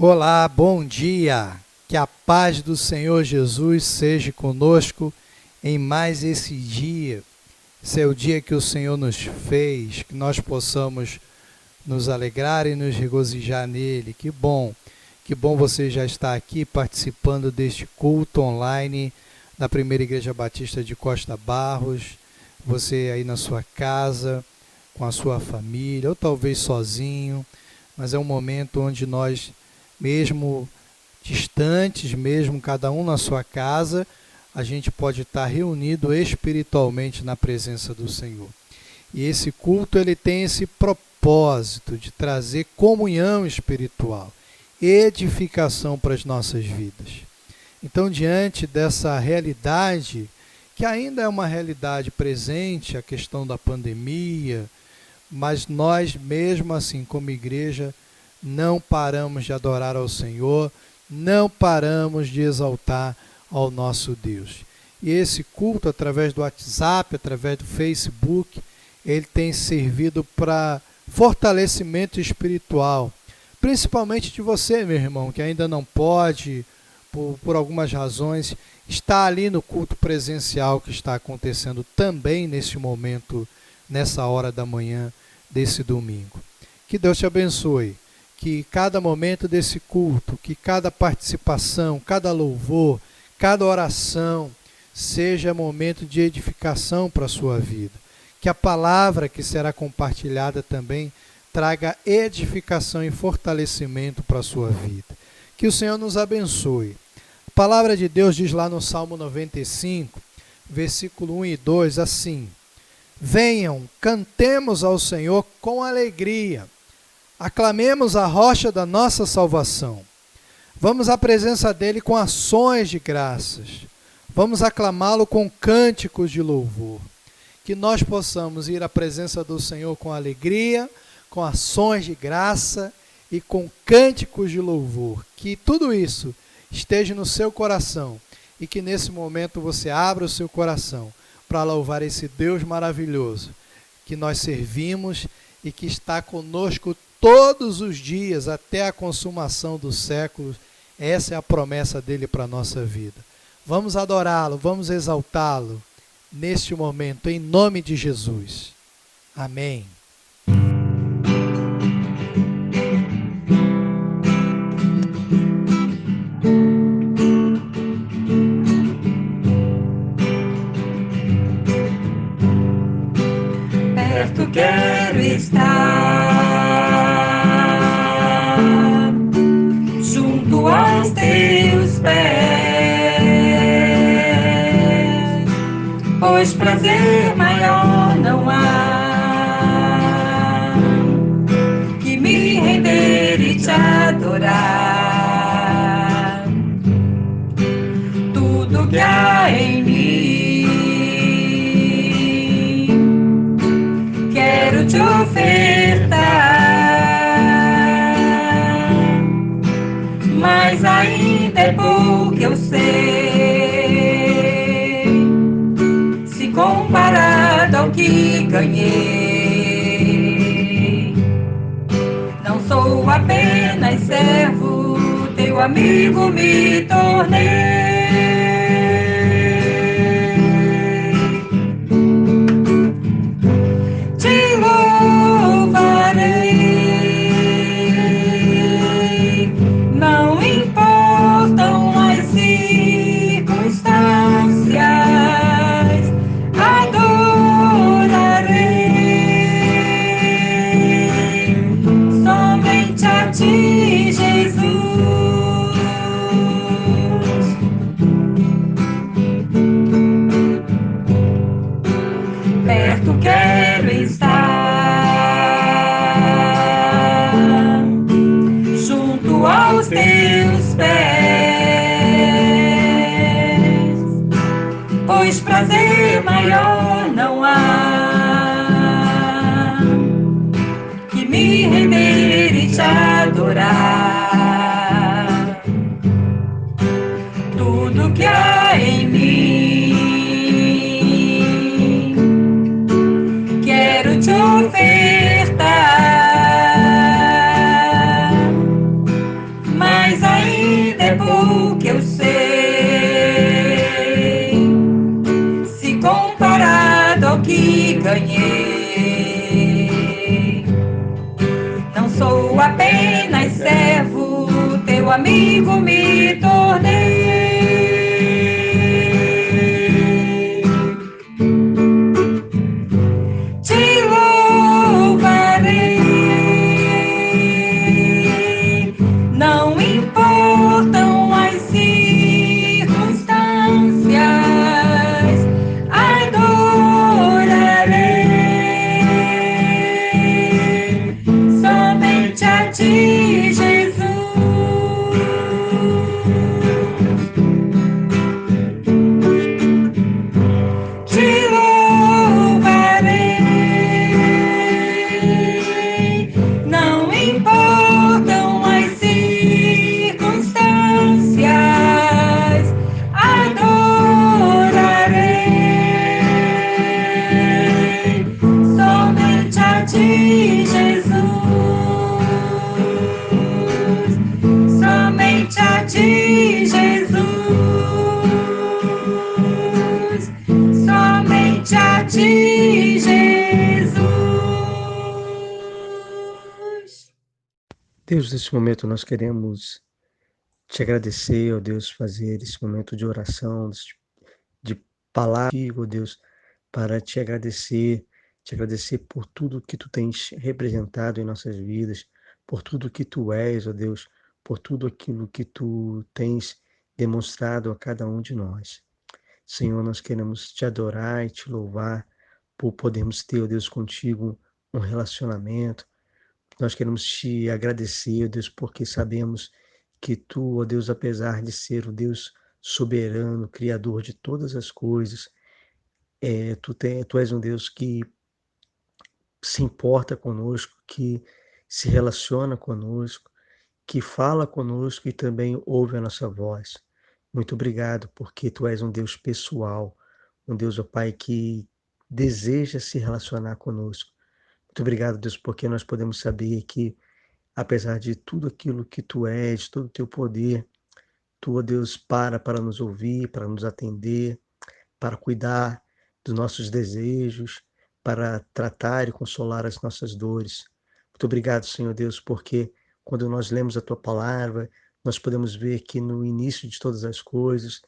Olá, bom dia! Que a paz do Senhor Jesus seja conosco em mais esse dia. Esse é o dia que o Senhor nos fez, que nós possamos nos alegrar e nos regozijar nele. Que bom você já está aqui participando deste culto online da Primeira Igreja Batista de Costa Barros. Você aí na sua casa, com a sua família, ou talvez sozinho, mas é um momento onde nós, mesmo distantes, mesmo cada um na sua casa, a gente pode estar reunido espiritualmente na presença do Senhor. E esse culto ele tem esse propósito de trazer comunhão espiritual, edificação para as nossas vidas. Então, diante dessa realidade, que ainda é uma realidade presente, a questão da pandemia, mas nós mesmo assim como igreja não paramos de adorar ao Senhor, não paramos de exaltar ao nosso Deus. E esse culto, através do WhatsApp, através do Facebook, ele tem servido para fortalecimento espiritual, principalmente de você, meu irmão, que ainda não pode, por algumas razões, estar ali no culto presencial que está acontecendo também nesse momento, nessa hora da manhã desse domingo. Que Deus te abençoe. Que cada momento desse culto, que cada participação, cada louvor, cada oração seja momento de edificação para a sua vida. Que a palavra que será compartilhada também traga edificação e fortalecimento para a sua vida. Que o Senhor nos abençoe. A palavra de Deus diz lá no Salmo 95, versículo 1 e 2, assim: Venham, cantemos ao Senhor com alegria. Aclamemos a rocha da nossa salvação. Vamos à presença dele com ações de graças. Vamos aclamá-lo com cânticos de louvor. Que nós possamos ir à presença do Senhor com alegria, com ações de graça e com cânticos de louvor. Que tudo isso esteja no seu coração e que nesse momento você abra o seu coração para louvar esse Deus maravilhoso que nós servimos e que está conosco todos os dias, até a consumação dos séculos. Essa é a promessa dele para a nossa vida. Vamos adorá-lo, vamos exaltá-lo neste momento, em nome de Jesus. Amém. Perto quero estar, junto aos teus pés, pois prazer maior não há que me render e te adorar. Tudo que há em mim quero te ofertar, mas ainda é pouco eu sei, se comparado ao que ganhei. Não sou apenas servo, teu amigo me tornei. Prazer maior não há que me render e te adorar. Tudo que há em mim quero te ofertar, mas comparado ao que ganhei. Não sou apenas servo, teu amigo me tornei. Te louvarei, não importam as circunstâncias, adorarei somente a ti, Jesus. Te louvarei, não importam as circunstâncias, adorarei somente a ti, Jesus. Somente a ti, Jesus. Somente a ti, Jesus. Deus, nesse momento nós queremos te agradecer, ó Deus, fazer esse momento de oração, de palavra, ó Deus, para te agradecer por tudo que tu tens representado em nossas vidas, por tudo que tu és, ó Deus, por tudo aquilo que tu tens demonstrado a cada um de nós. Senhor, nós queremos te adorar e te louvar por podermos ter, ó Deus, contigo um relacionamento. Nós queremos te agradecer, ó Deus, porque sabemos que tu, ó Deus, apesar de ser o Deus soberano, criador de todas as coisas, tu és um Deus que se importa conosco, que se relaciona conosco, que fala conosco e também ouve a nossa voz. Muito obrigado, porque tu és um Deus pessoal, um Deus, ó Pai, que deseja se relacionar conosco. Muito obrigado, Deus, porque nós podemos saber que, apesar de tudo aquilo que tu és, todo o teu poder, tu, ó Deus, para nos ouvir, para nos atender, para cuidar dos nossos desejos, para tratar e consolar as nossas dores. Muito obrigado, Senhor Deus, porque quando nós lemos a tua palavra, nós podemos ver que no início de todas as coisas,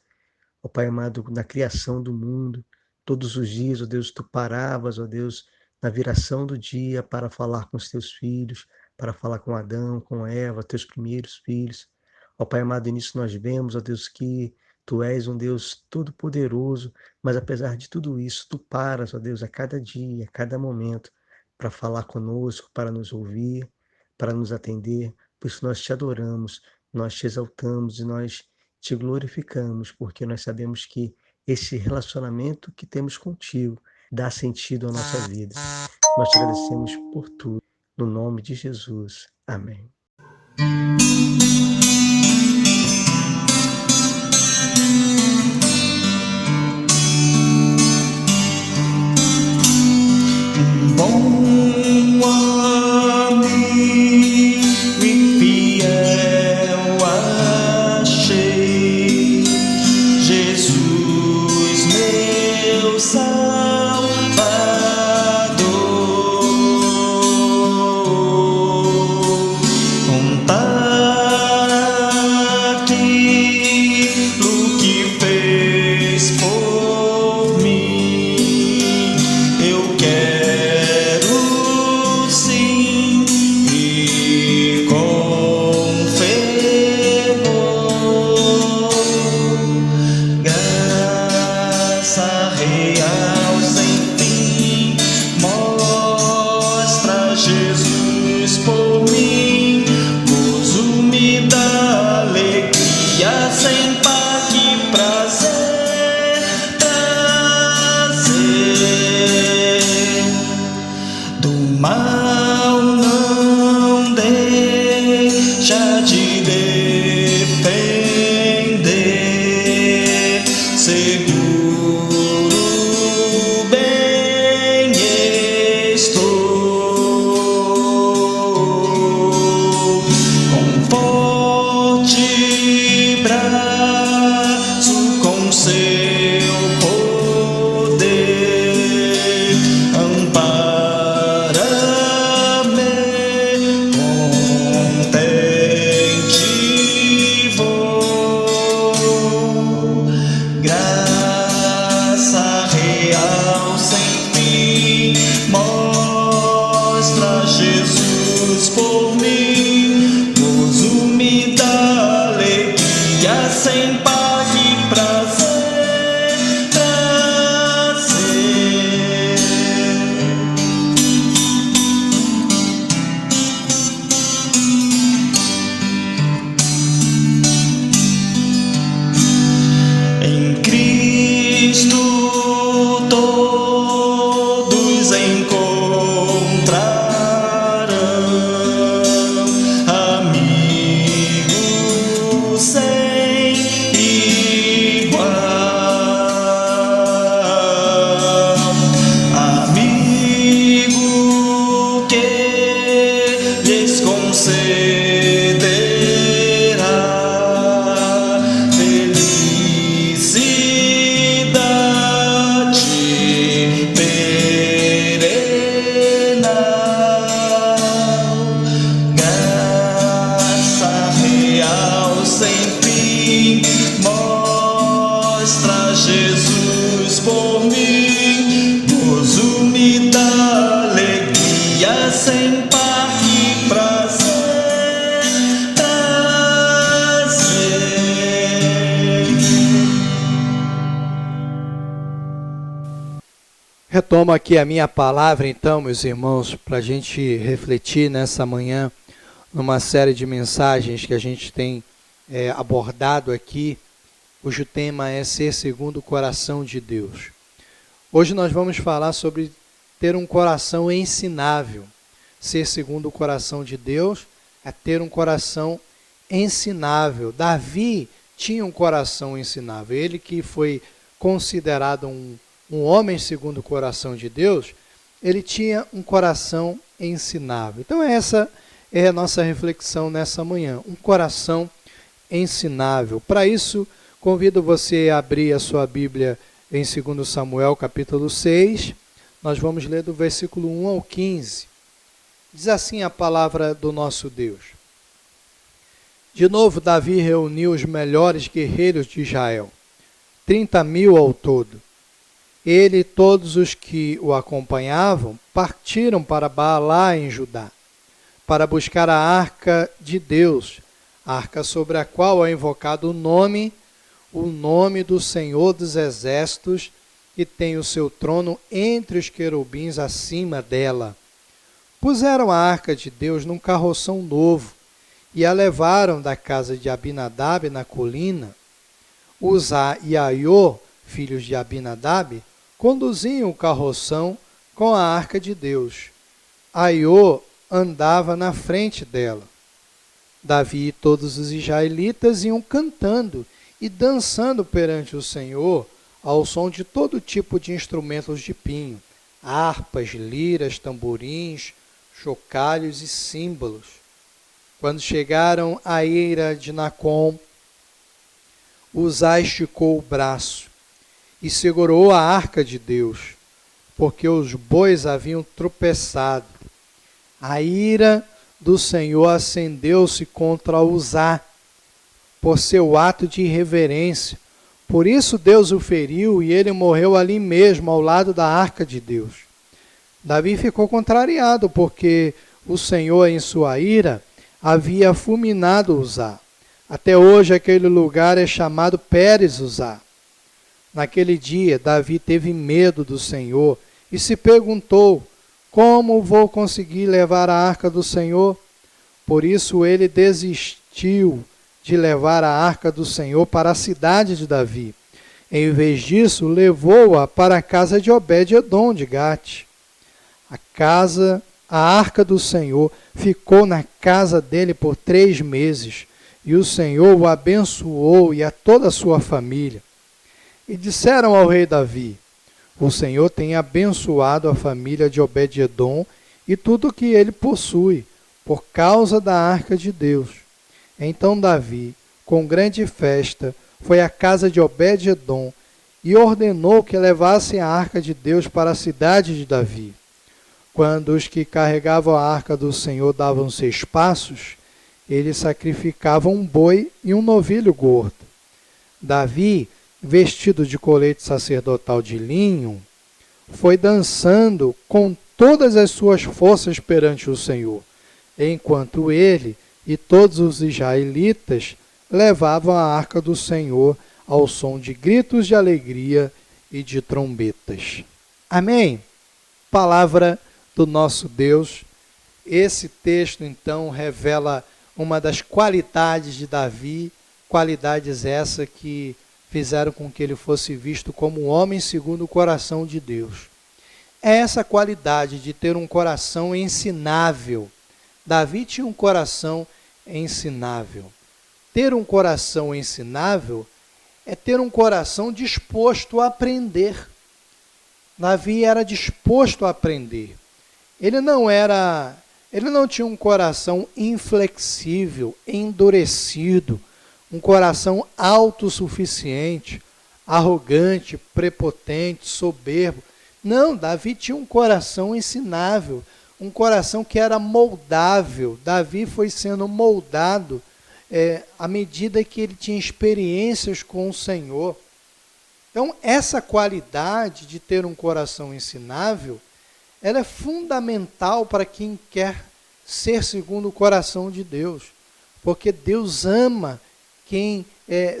ó Pai amado, na criação do mundo, todos os dias, ó Deus, tu paravas, ó Deus, na viração do dia para falar com os teus filhos, para falar com Adão, com Eva, teus primeiros filhos. Ó Pai amado, nisso nós vemos, ó Deus, que tu és um Deus todo-poderoso, mas apesar de tudo isso, tu paras, ó Deus, a cada dia, a cada momento, para falar conosco, para nos ouvir, para nos atender. Por isso nós te adoramos, nós te exaltamos e nós te glorificamos, porque nós sabemos que esse relacionamento que temos contigo dá sentido à nossa vida. Nós te agradecemos por tudo. No nome de Jesus. Amém. Bom amigo e fiel achei, Jesus meu Salvador. Retomo aqui a minha palavra, então, meus irmãos, para a gente refletir nessa manhã, numa série de mensagens que a gente tem abordado aqui, cujo tema é ser segundo o coração de Deus. Hoje nós vamos falar sobre ter um coração ensinável. Ser segundo o coração de Deus é ter um coração ensinável. Davi tinha um coração ensinável. Ele que foi considerado um homem segundo o coração de Deus, ele tinha um coração ensinável. Então essa é a nossa reflexão nessa manhã, um coração ensinável. Para isso, convido você a abrir a sua Bíblia em 2 Samuel, capítulo 6. Nós vamos ler do versículo 1 ao 15. Diz assim a palavra do nosso Deus. De novo, Davi reuniu os melhores guerreiros de Israel, 30.000 ao todo. Ele e todos os que o acompanhavam partiram para Baalá em Judá, para buscar a arca de Deus, a arca sobre a qual é invocado o nome do Senhor dos Exércitos, que tem o seu trono entre os querubins acima dela. Puseram a arca de Deus num carroção novo e a levaram da casa de Abinadab na colina. Uzá e Aiô, filhos de Abinadab, conduziam o carroção com a arca de Deus. Aiô andava na frente dela. Davi e todos os israelitas iam cantando e dançando perante o Senhor ao som de todo tipo de instrumentos de pinho, harpas, liras, tamborins, chocalhos e símbolos. Quando chegaram à eira de Nacom, Uzá esticou o braço e segurou a arca de Deus, porque os bois haviam tropeçado. A ira do Senhor acendeu-se contra Uzá, por seu ato de irreverência. Por isso Deus o feriu e ele morreu ali mesmo, ao lado da arca de Deus. Davi ficou contrariado, porque o Senhor, em sua ira, havia fulminado Uzá. Até hoje aquele lugar é chamado Pérez-Uzá. Naquele dia, Davi teve medo do Senhor e se perguntou: como vou conseguir levar a arca do Senhor? Por isso ele desistiu de levar a arca do Senhor para a cidade de Davi. Em vez disso, levou-a para a casa de Obed-edom de Gate. A arca do Senhor ficou na casa dele por 3 meses, e o Senhor o abençoou e a toda a sua família. E disseram ao rei Davi: o Senhor tem abençoado a família de Obed-edom e tudo o que ele possui, por causa da arca de Deus. Então Davi, com grande festa, foi à casa de Obed-edom e ordenou que levassem a arca de Deus para a cidade de Davi. Quando os que carregavam a arca do Senhor davam 6 passos, eles sacrificavam um boi e um novilho gordo. Davi, vestido de colete sacerdotal de linho, foi dançando com todas as suas forças perante o Senhor, enquanto ele e todos os israelitas levavam a arca do Senhor ao som de gritos de alegria e de trombetas. Amém? Palavra do nosso Deus. Esse texto, então, revela uma das qualidades de Davi, qualidades essa que fizeram com que ele fosse visto como um homem segundo o coração de Deus. É essa qualidade de ter um coração ensinável. Davi tinha um coração ensinável. Ter um coração ensinável é ter um coração disposto a aprender. Davi era disposto a aprender. Ele não tinha um coração inflexível, endurecido, um coração autossuficiente, arrogante, prepotente, soberbo. Não, Davi tinha um coração ensinável, um coração que era moldável. Davi foi sendo moldado à medida que ele tinha experiências com o Senhor. Então, essa qualidade de ter um coração ensinável, ela é fundamental para quem quer ser segundo o coração de Deus, porque Deus ama quem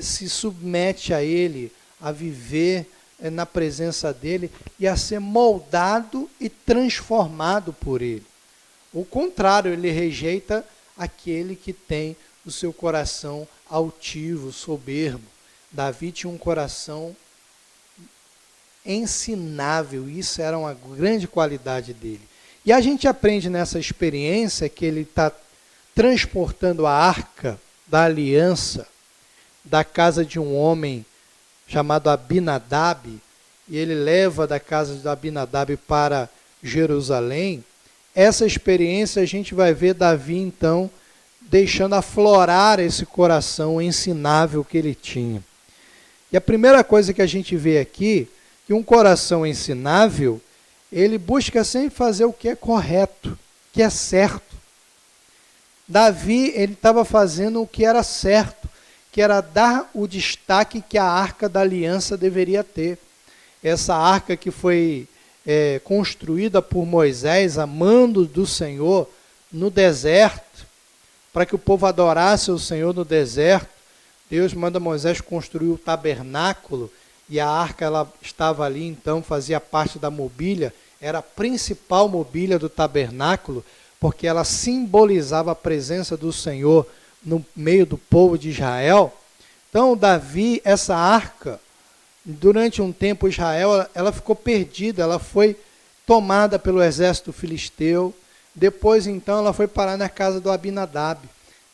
se submete a Ele, a viver na presença dele e a ser moldado e transformado por ele. O contrário, ele rejeita aquele que tem o seu coração altivo, soberbo. Davi tinha um coração ensinável, isso era uma grande qualidade dele. E a gente aprende nessa experiência que ele está transportando a arca da aliança da casa de um homem chamado Abinadab, e ele leva da casa de Abinadab para Jerusalém. Essa experiência a gente vai ver Davi, então, deixando aflorar esse coração ensinável que ele tinha. E a primeira coisa que a gente vê aqui, que um coração ensinável, ele busca sempre fazer o que é correto, que é certo. Davi, ele estava fazendo o que era certo, que era dar o destaque que a arca da aliança deveria ter. Essa arca que foi construída por Moisés, a mando do Senhor, no deserto, para que o povo adorasse o Senhor no deserto. Deus manda Moisés construir o tabernáculo, e a arca ela estava ali, então fazia parte da mobília, era a principal mobília do tabernáculo, porque ela simbolizava a presença do Senhor no meio do povo de Israel. Então, Davi, essa arca, durante um tempo Israel, ela ficou perdida, ela foi tomada pelo exército filisteu, depois então ela foi parar na casa do Abinadab,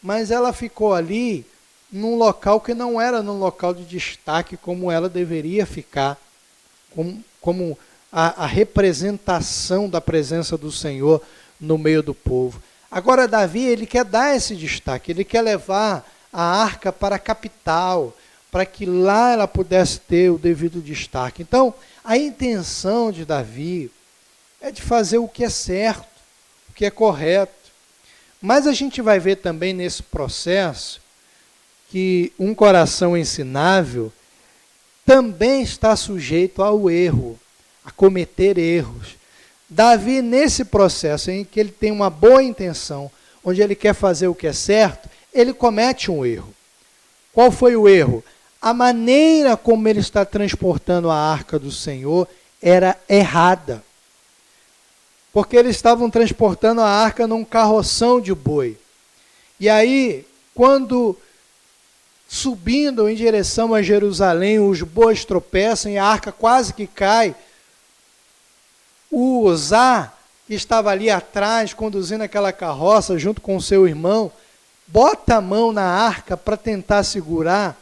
mas ela ficou ali num local que não era num local de destaque como ela deveria ficar, como a representação da presença do Senhor no meio do povo. Agora Davi, ele quer dar esse destaque, ele quer levar a arca para a capital, para que lá ela pudesse ter o devido destaque. Então, a intenção de Davi é de fazer o que é certo, o que é correto. Mas a gente vai ver também nesse processo que um coração ensinável também está sujeito ao erro, a cometer erros. Davi, nesse processo em que ele tem uma boa intenção, onde ele quer fazer o que é certo, ele comete um erro. Qual foi o erro? A maneira como ele está transportando a arca do Senhor era errada. Porque eles estavam transportando a arca num carroção de boi. E aí, quando subindo em direção a Jerusalém, os bois tropeçam e a arca quase que cai, o Uzá, que estava ali atrás, conduzindo aquela carroça junto com seu irmão, bota a mão na arca para tentar segurar,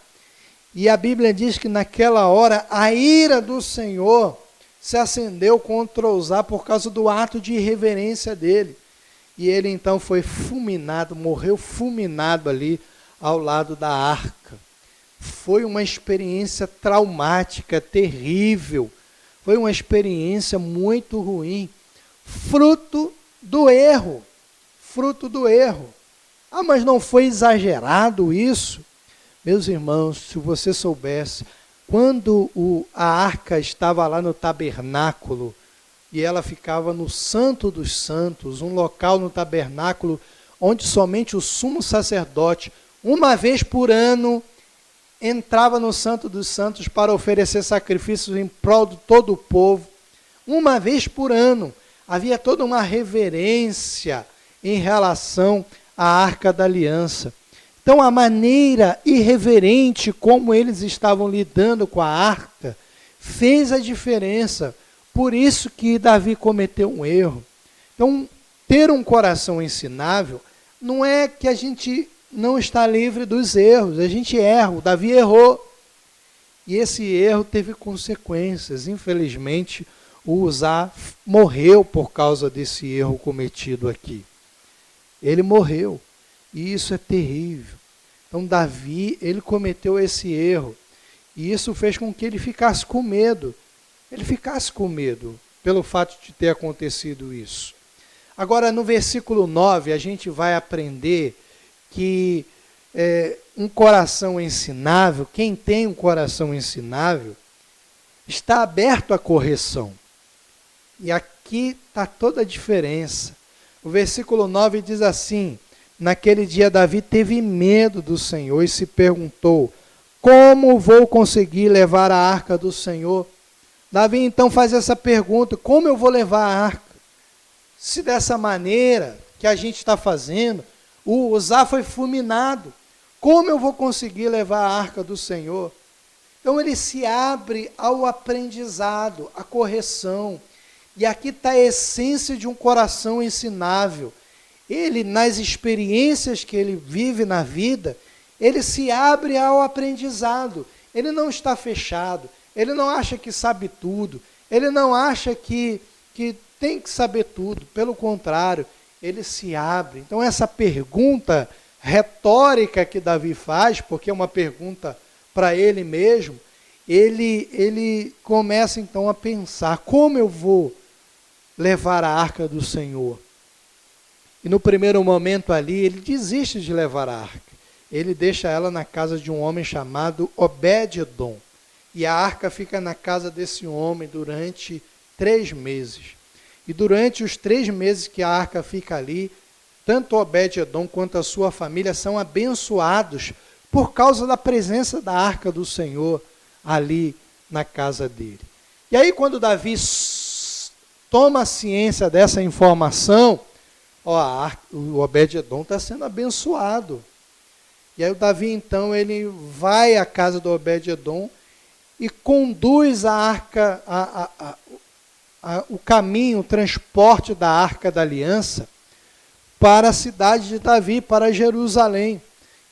e a Bíblia diz que naquela hora a ira do Senhor se acendeu contra Uzá por causa do ato de irreverência dele. E ele então foi fulminado, morreu fulminado ali ao lado da arca. Foi uma experiência traumática, terrível. Foi uma experiência muito ruim, fruto do erro, fruto do erro. Ah, mas não foi exagerado isso? Meus irmãos, se você soubesse, quando a arca estava lá no tabernáculo, e ela ficava no Santo dos Santos, um local no tabernáculo, onde somente o sumo sacerdote, uma vez por ano, entrava no Santo dos Santos para oferecer sacrifícios em prol de todo o povo. Uma vez por ano, havia toda uma reverência em relação à Arca da Aliança. Então, a maneira irreverente como eles estavam lidando com a arca fez a diferença. Por isso que Davi cometeu um erro. Então, ter um coração ensinável não é que a gente não está livre dos erros, a gente erra, o Davi errou. E esse erro teve consequências. Infelizmente, o Uzá morreu por causa desse erro cometido aqui. Ele morreu. E isso é terrível. Então, Davi, ele cometeu esse erro. E isso fez com que ele ficasse com medo. Ele ficasse com medo pelo fato de ter acontecido isso. Agora, no versículo 9, a gente vai aprender que um coração ensinável, quem tem um coração ensinável, está aberto à correção. E aqui está toda a diferença. O versículo 9 diz assim: naquele dia Davi teve medo do Senhor e se perguntou: como vou conseguir levar a arca do Senhor Davi então faz essa pergunta: como eu vou levar a arca? Se dessa maneira que a gente está fazendo, o Uzá foi fulminado, como eu vou conseguir levar a arca do Senhor? Então ele se abre ao aprendizado, à correção. E aqui está a essência de um coração ensinável. Ele, nas experiências que ele vive na vida, ele se abre ao aprendizado. Ele não está fechado, ele não acha que sabe tudo, ele não acha que tem que saber tudo. Pelo contrário, ele se abre. Então essa pergunta retórica que Davi faz, porque é uma pergunta para ele mesmo, ele começa então a pensar: como eu vou levar a arca do Senhor? E no primeiro momento ali, ele desiste de levar a arca. Ele deixa ela na casa de um homem chamado Obed-edom. E a arca fica na casa desse homem durante 3 meses. E durante os 3 meses que a arca fica ali, tanto Obed-edom quanto a sua família são abençoados por causa da presença da arca do Senhor ali na casa dele. E aí quando Davi toma ciência dessa informação, o Obed-edom está sendo abençoado. E aí o Davi então ele vai à casa do Obed-edom e conduz a arca, o caminho, o transporte da arca da aliança para a cidade de Davi, para Jerusalém.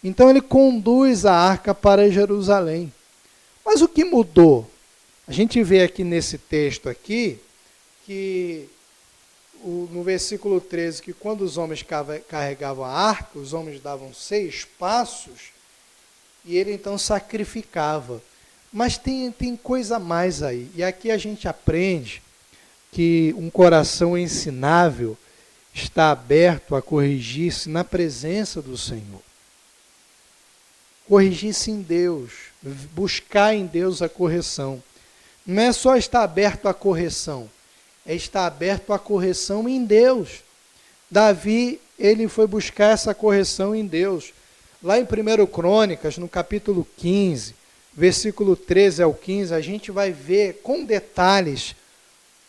Então ele conduz a arca para Jerusalém. Mas o que mudou? A gente vê aqui nesse texto aqui, que no versículo 13, que quando os homens carregavam a arca, os homens davam 6 passos, e ele então sacrificava. Mas tem coisa a mais aí. E aqui a gente aprende que um coração ensinável está aberto a corrigir-se na presença do Senhor. Corrigir-se em Deus, buscar em Deus a correção. Não é só estar aberto à correção, é estar aberto à correção em Deus. Davi, ele foi buscar essa correção em Deus. Lá em 1 Crônicas, no capítulo 15, versículo 13 ao 15, a gente vai ver com detalhes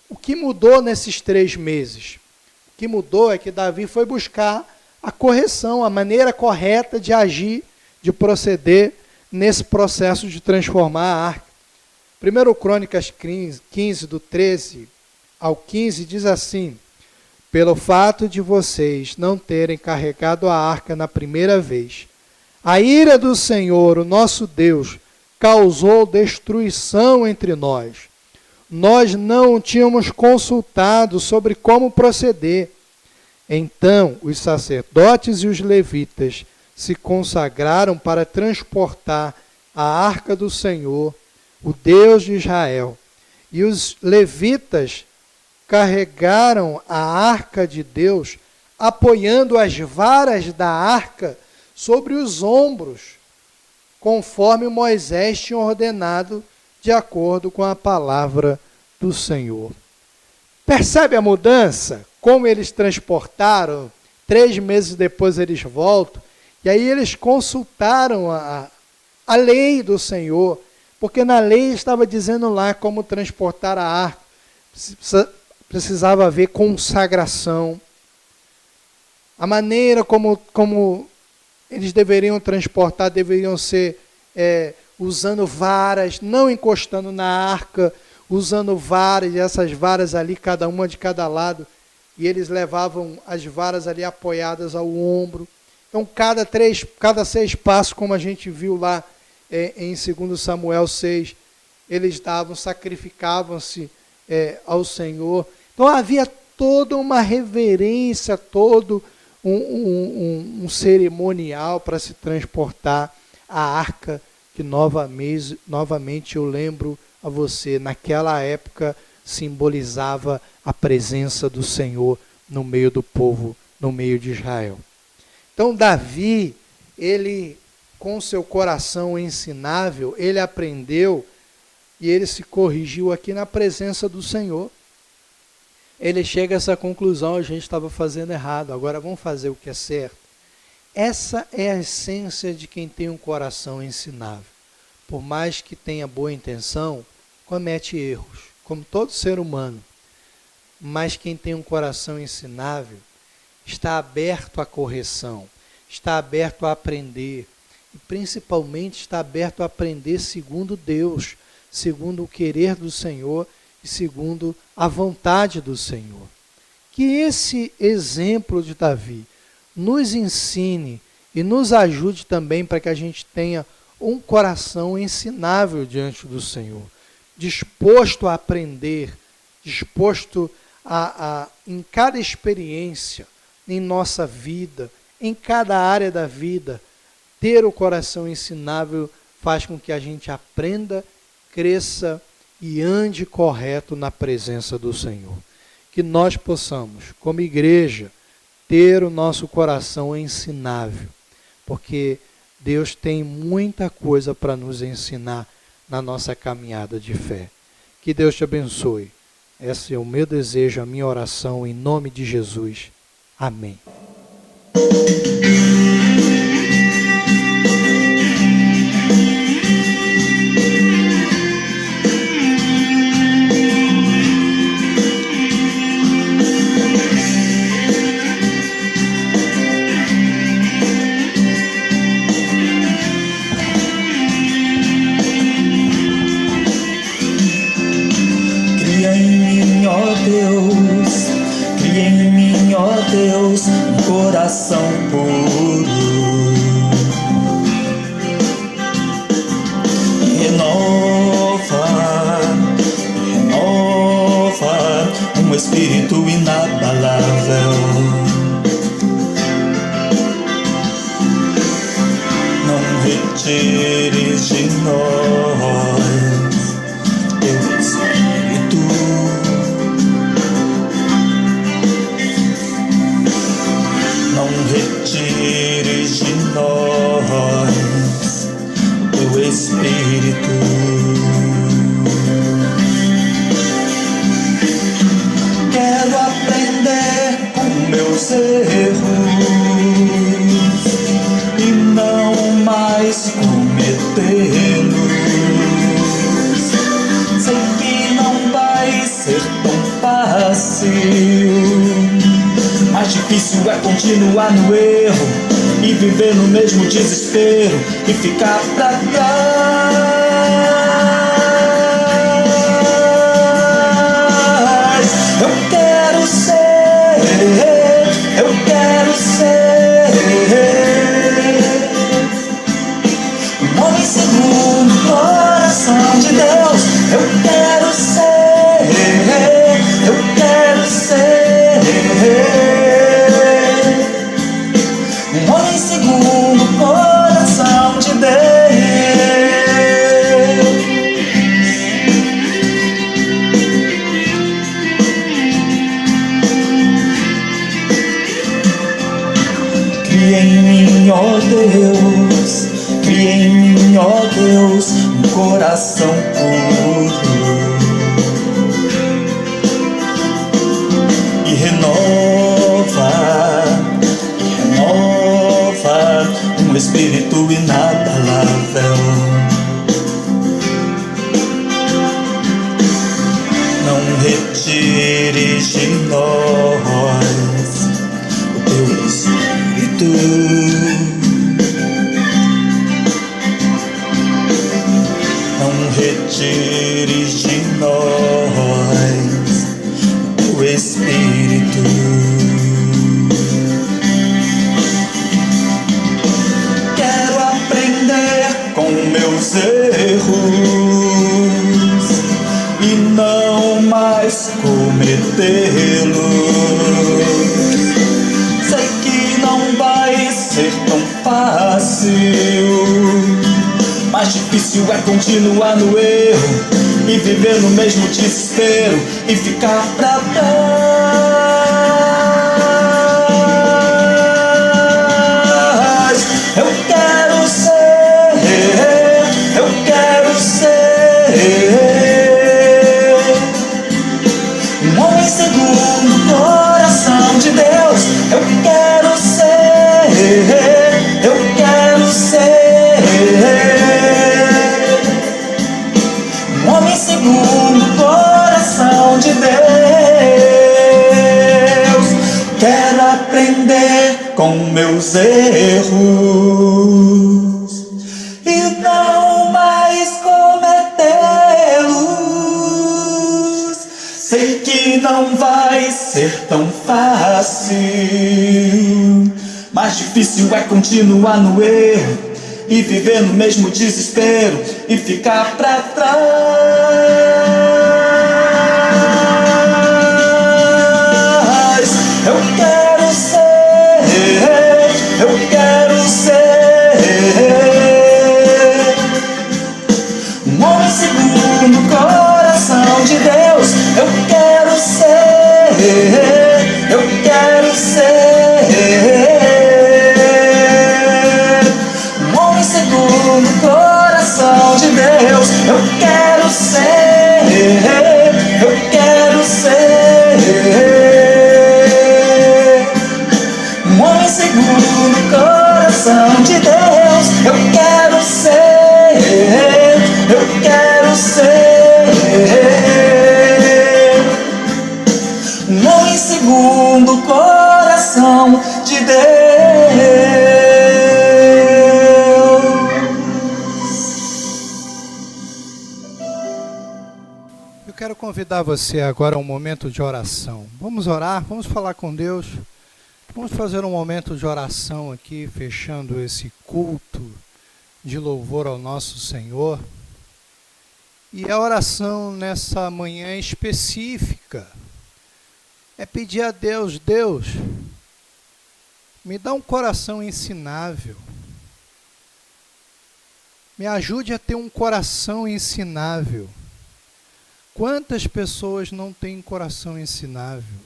o que mudou nesses 3 meses. O que mudou é que Davi foi buscar a correção, a maneira correta de agir, de proceder nesse processo de transformar a arca. 1 Crônicas 15, do 13 ao 15, diz assim: pelo fato de vocês não terem carregado a arca na primeira vez, a ira do Senhor, o nosso Deus, causou destruição entre nós. Nós não tínhamos consultado sobre como proceder. Então os sacerdotes e os levitas se consagraram para transportar a arca do Senhor, o Deus de Israel. E os levitas carregaram a arca de Deus, apoiando as varas da arca sobre os ombros, conforme Moisés tinha ordenado, de acordo com a palavra do Senhor. Percebe a mudança? Como eles transportaram, 3 meses depois eles voltam, e aí eles consultaram a lei do Senhor, porque na lei estava dizendo lá como transportar a arca. Precisava haver consagração. A maneira como eles deveriam transportar, deveriam ser usando varas, não encostando na arca, usando varas, e essas varas ali, cada uma de cada lado, e eles levavam as varas ali apoiadas ao ombro. Então, cada 6 passos, como a gente viu lá em 2 Samuel 6, eles sacrificavam-se ao Senhor. Então, havia toda uma reverência, todo um cerimonial para se transportar a arca, que novamente eu lembro a você, naquela época simbolizava a presença do Senhor no meio do povo, no meio de Israel. Então Davi, ele com seu coração ensinável, ele aprendeu e ele se corrigiu aqui na presença do Senhor. Ele chega a essa conclusão: a gente estava fazendo errado, agora vamos fazer o que é certo. Essa é a essência de quem tem um coração ensinável. Por mais que tenha boa intenção, comete erros, como todo ser humano. Mas quem tem um coração ensinável está aberto à correção, está aberto a aprender, e principalmente está aberto a aprender segundo Deus, segundo o querer do Senhor e segundo a vontade do Senhor. Que esse exemplo de Davi nos ensine e nos ajude também para que a gente tenha um coração ensinável diante do Senhor, disposto a aprender, disposto em cada experiência, em nossa vida, em cada área da vida, ter o coração ensinável faz com que a gente aprenda, cresça e ande correto na presença do Senhor. Que nós possamos, como igreja, ter o nosso coração ensinável, porque Deus tem muita coisa para nos ensinar na nossa caminhada de fé. Que Deus te abençoe. Esse é o meu desejo, a minha oração, em nome de Jesus. Amém. Cria em mim, ó Deus, um coração puro. Renova um espírito inabalável. Não retires de nós teu espírito. Não retires de nós teu espírito. Quero aprender com meus erros e não mais cometê-los. Sei que não vai ser tão fácil, mais difícil é continuar no erro e viver no mesmo desespero e ficar pra trás. Eu quero ser um homem segundo o coração de Deus. Eu quero ser um homem segundo o coração de Deus. Cria em mim, ó Deus, cria em mim, ó Deus, um coração puro. E renova um espírito inabalável. Não retires de nós o teu espírito. Não retires de nós o teu espírito. Com meus erros e não mais cometê-los. Sei que não vai ser tão fácil, mais difícil é continuar no erro e viver no mesmo desespero e ficar pra trás. Eu quero ser um homem segundo o coração de Deus. Eu quero ser um homem segundo o coração com meus erros e não mais cometê-los. Sei que não vai ser tão fácil, mais difícil é continuar no erro e viver no mesmo desespero e ficar pra trás. Eu quero ser um homem segundo o coração de Deus. Eu quero ser um homem segundo o coração de Deus. Eu quero ser um homem segundo o coração de Deus. Eu quero ser um homem segundo o coração de Deus. Eu quero convidar você agora a um momento de oração. Vamos orar, vamos falar com Deus. Vamos fazer um momento de oração aqui, fechando esse culto de louvor ao nosso Senhor. E a oração nessa manhã específica é pedir a Deus: Deus, me dá um coração ensinável. Me ajude a ter um coração ensinável. Quantas pessoas não têm coração ensinável?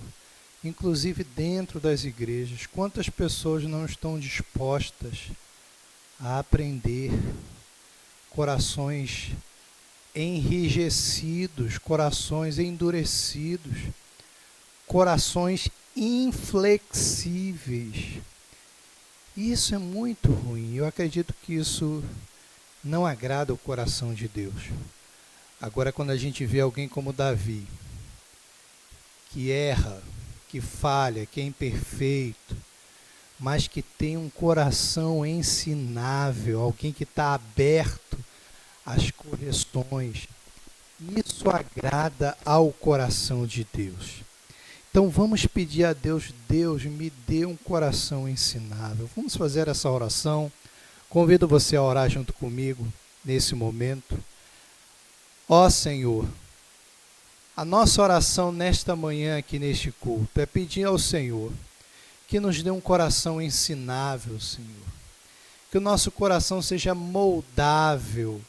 Inclusive dentro das igrejas. Quantas pessoas não estão dispostas a aprender? Corações enrijecidos, corações endurecidos, corações inflexíveis. Isso é muito ruim. Eu acredito que isso não agrada o coração de Deus. Agora, quando a gente vê alguém como Davi, que erra, que falha, que é imperfeito, mas que tem um coração ensinável, alguém que está aberto às correções, isso agrada ao coração de Deus. Então vamos pedir a Deus: Deus, me dê um coração ensinável. Vamos fazer essa oração. Convido você a orar junto comigo nesse momento. Ó Senhor, a nossa oração nesta manhã aqui neste culto é pedir ao Senhor que nos dê um coração ensinável, Senhor. Que o nosso coração seja moldável,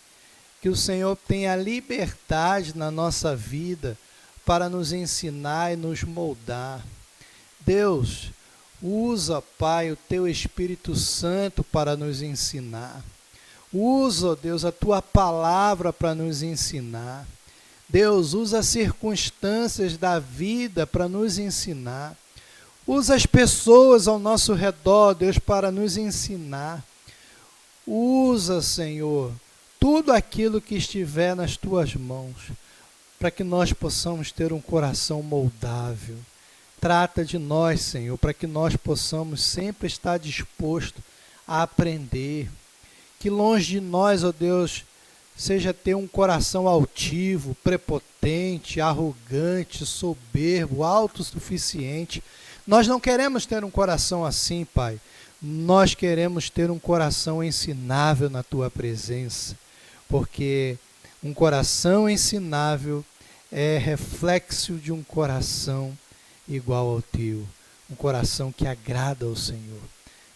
que o Senhor tenha liberdade na nossa vida para nos ensinar e nos moldar. Deus, usa, Pai, o Teu Espírito Santo para nos ensinar. Usa, Deus, a Tua palavra para nos ensinar. Deus, usa as circunstâncias da vida para nos ensinar. Usa as pessoas ao nosso redor, Deus, para nos ensinar. Usa, Senhor, tudo aquilo que estiver nas Tuas mãos, para que nós possamos ter um coração moldável. Trata de nós, Senhor, para que nós possamos sempre estar disposto a aprender. Que longe de nós, ó Deus, seja ter um coração altivo, prepotente, arrogante, soberbo, autossuficiente. Nós não queremos ter um coração assim, Pai. Nós queremos ter um coração ensinável na Tua presença, porque um coração ensinável é reflexo de um coração igual ao Teu, um coração que agrada ao Senhor.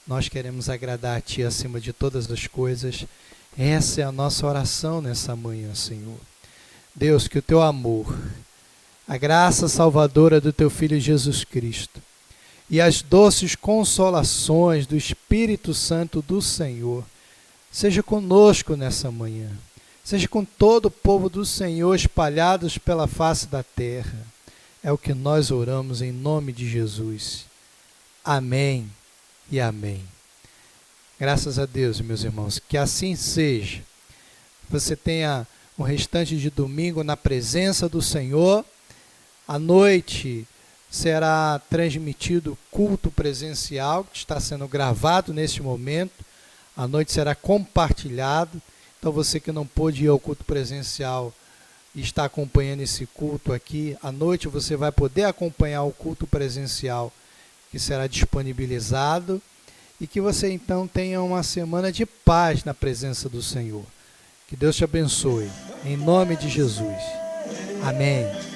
Nós queremos agradar a Ti acima de todas as coisas. Essa é a nossa oração nessa manhã, Senhor. Deus, que o Teu amor, a graça salvadora do Teu Filho Jesus Cristo e as doces consolações do Espírito Santo do Senhor seja conosco nessa manhã. Seja com todo o povo do Senhor espalhados pela face da terra. É o que nós oramos em nome de Jesus. Amém e amém. Graças a Deus, meus irmãos, que assim seja. Você tenha um restante de domingo na presença do Senhor. À noite, será transmitido culto presencial, que está sendo gravado neste momento. À noite será compartilhado. Então você que não pôde ir ao culto presencial e está acompanhando esse culto aqui, à noite você vai poder acompanhar o culto presencial que será disponibilizado, e que você então tenha uma semana de paz na presença do Senhor. Que Deus te abençoe, em nome de Jesus. Amém.